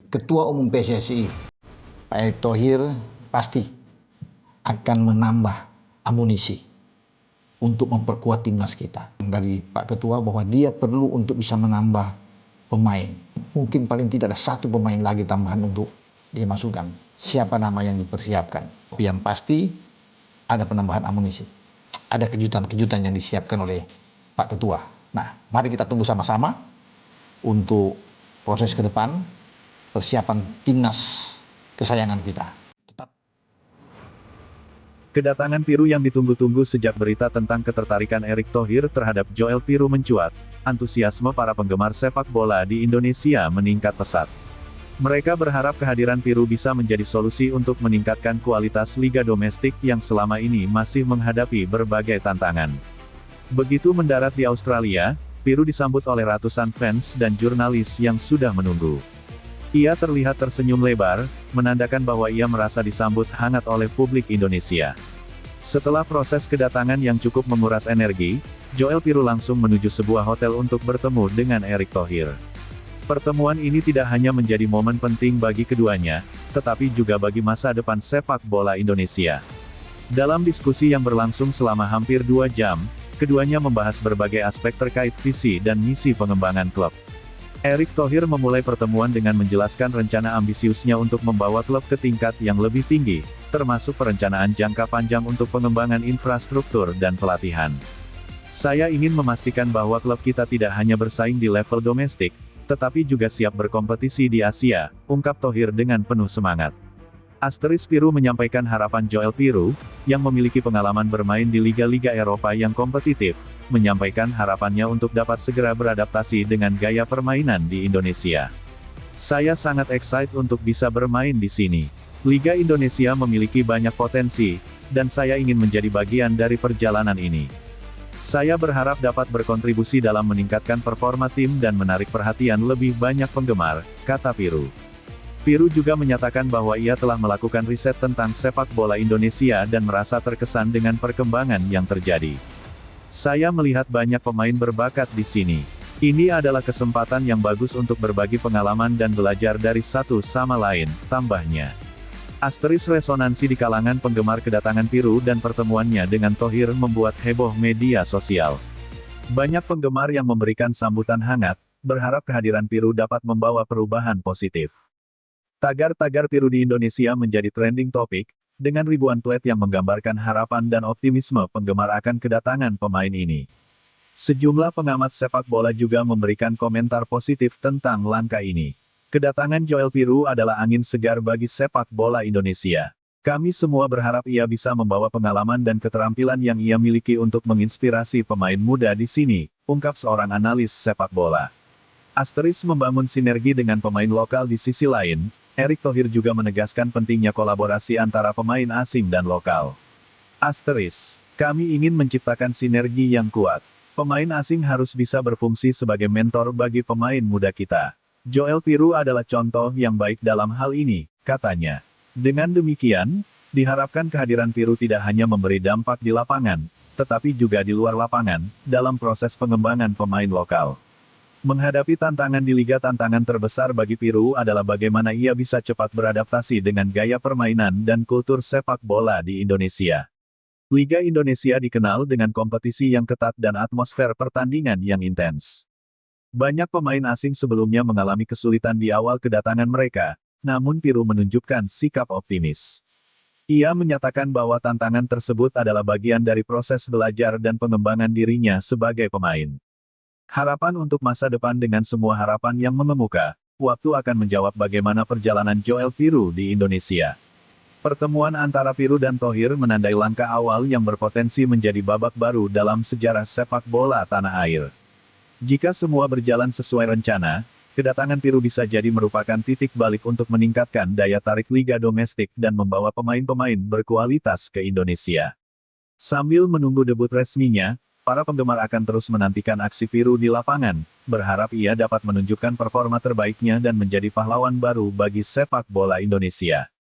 Ketua Umum PSSI, Pak Erick Thohir, pasti akan menambah amunisi untuk memperkuat timnas kita. Dari Pak Ketua bahwa dia perlu untuk bisa menambah pemain. Mungkin paling tidak ada satu pemain lagi tambahan untuk dia masukkan. Siapa nama yang dipersiapkan. Yang pasti ada penambahan amunisi. Ada kejutan-kejutan yang disiapkan oleh Pak Ketua. Nah, mari kita tunggu sama-sama untuk proses ke depan persiapan timnas kesayangan kita. Kedatangan Piru yang ditunggu-tunggu sejak berita tentang ketertarikan Erick Thohir terhadap Joel Piru mencuat, antusiasme para penggemar sepak bola di Indonesia meningkat pesat. Mereka berharap kehadiran Piru bisa menjadi solusi untuk meningkatkan kualitas liga domestik yang selama ini masih menghadapi berbagai tantangan. Begitu mendarat di Australia, Piru disambut oleh ratusan fans dan jurnalis yang sudah menunggu. Ia terlihat tersenyum lebar, menandakan bahwa ia merasa disambut hangat oleh publik Indonesia. Setelah proses kedatangan yang cukup menguras energi, Joel Piru langsung menuju sebuah hotel untuk bertemu dengan Erick Thohir. Pertemuan ini tidak hanya menjadi momen penting bagi keduanya, tetapi juga bagi masa depan sepak bola Indonesia. Dalam diskusi yang berlangsung selama hampir 2 jam, keduanya membahas berbagai aspek terkait visi dan misi pengembangan klub. Erick Thohir memulai pertemuan dengan menjelaskan rencana ambisiusnya untuk membawa klub ke tingkat yang lebih tinggi, termasuk perencanaan jangka panjang untuk pengembangan infrastruktur dan pelatihan. Saya ingin memastikan bahwa klub kita tidak hanya bersaing di level domestik, tetapi juga siap berkompetisi di Asia, ungkap Thohir dengan penuh semangat. Piru menyampaikan harapan Joel Piru, yang memiliki pengalaman bermain di liga-liga Eropa yang kompetitif, menyampaikan harapannya untuk dapat segera beradaptasi dengan gaya permainan di Indonesia. Saya sangat excited untuk bisa bermain di sini. Liga Indonesia memiliki banyak potensi, dan saya ingin menjadi bagian dari perjalanan ini. Saya berharap dapat berkontribusi dalam meningkatkan performa tim dan menarik perhatian lebih banyak penggemar, kata Piru. Piru juga menyatakan bahwa ia telah melakukan riset tentang sepak bola Indonesia dan merasa terkesan dengan perkembangan yang terjadi. Saya melihat banyak pemain berbakat di sini. Ini adalah kesempatan yang bagus untuk berbagi pengalaman dan belajar dari satu sama lain, tambahnya. Resonansi di kalangan penggemar kedatangan Piru dan pertemuannya dengan Thohir membuat heboh media sosial. Banyak penggemar yang memberikan sambutan hangat, berharap kehadiran Piru dapat membawa perubahan positif. Tagar-tagar Piru di Indonesia menjadi trending topik, dengan ribuan tweet yang menggambarkan harapan dan optimisme penggemar akan kedatangan pemain ini. Sejumlah pengamat sepak bola juga memberikan komentar positif tentang langkah ini. Kedatangan Joel Piru adalah angin segar bagi sepak bola Indonesia. Kami semua berharap ia bisa membawa pengalaman dan keterampilan yang ia miliki untuk menginspirasi pemain muda di sini, ungkap seorang analis sepak bola. Membangun sinergi dengan pemain lokal di sisi lain, Erick Thohir juga menegaskan pentingnya kolaborasi antara pemain asing dan lokal. Kami ingin menciptakan sinergi yang kuat. Pemain asing harus bisa berfungsi sebagai mentor bagi pemain muda kita. Joel Piru adalah contoh yang baik dalam hal ini, katanya. Dengan demikian, diharapkan kehadiran Piru tidak hanya memberi dampak di lapangan, tetapi juga di luar lapangan, dalam proses pengembangan pemain lokal. Menghadapi tantangan di liga, tantangan terbesar bagi Piru adalah bagaimana ia bisa cepat beradaptasi dengan gaya permainan dan kultur sepak bola di Indonesia. Liga Indonesia dikenal dengan kompetisi yang ketat dan atmosfer pertandingan yang intens. Banyak pemain asing sebelumnya mengalami kesulitan di awal kedatangan mereka, namun Piru menunjukkan sikap optimis. Ia menyatakan bahwa tantangan tersebut adalah bagian dari proses belajar dan pengembangan dirinya sebagai pemain. Harapan untuk masa depan dengan semua harapan yang mengemuka, waktu akan menjawab bagaimana perjalanan Joel Piru di Indonesia. Pertemuan antara Piru dan Thohir menandai langkah awal yang berpotensi menjadi babak baru dalam sejarah sepak bola tanah air. Jika semua berjalan sesuai rencana, kedatangan Piru bisa jadi merupakan titik balik untuk meningkatkan daya tarik liga domestik dan membawa pemain-pemain berkualitas ke Indonesia. Sambil menunggu debut resminya, para penggemar akan terus menantikan aksi Piru di lapangan, berharap ia dapat menunjukkan performa terbaiknya dan menjadi pahlawan baru bagi sepak bola Indonesia.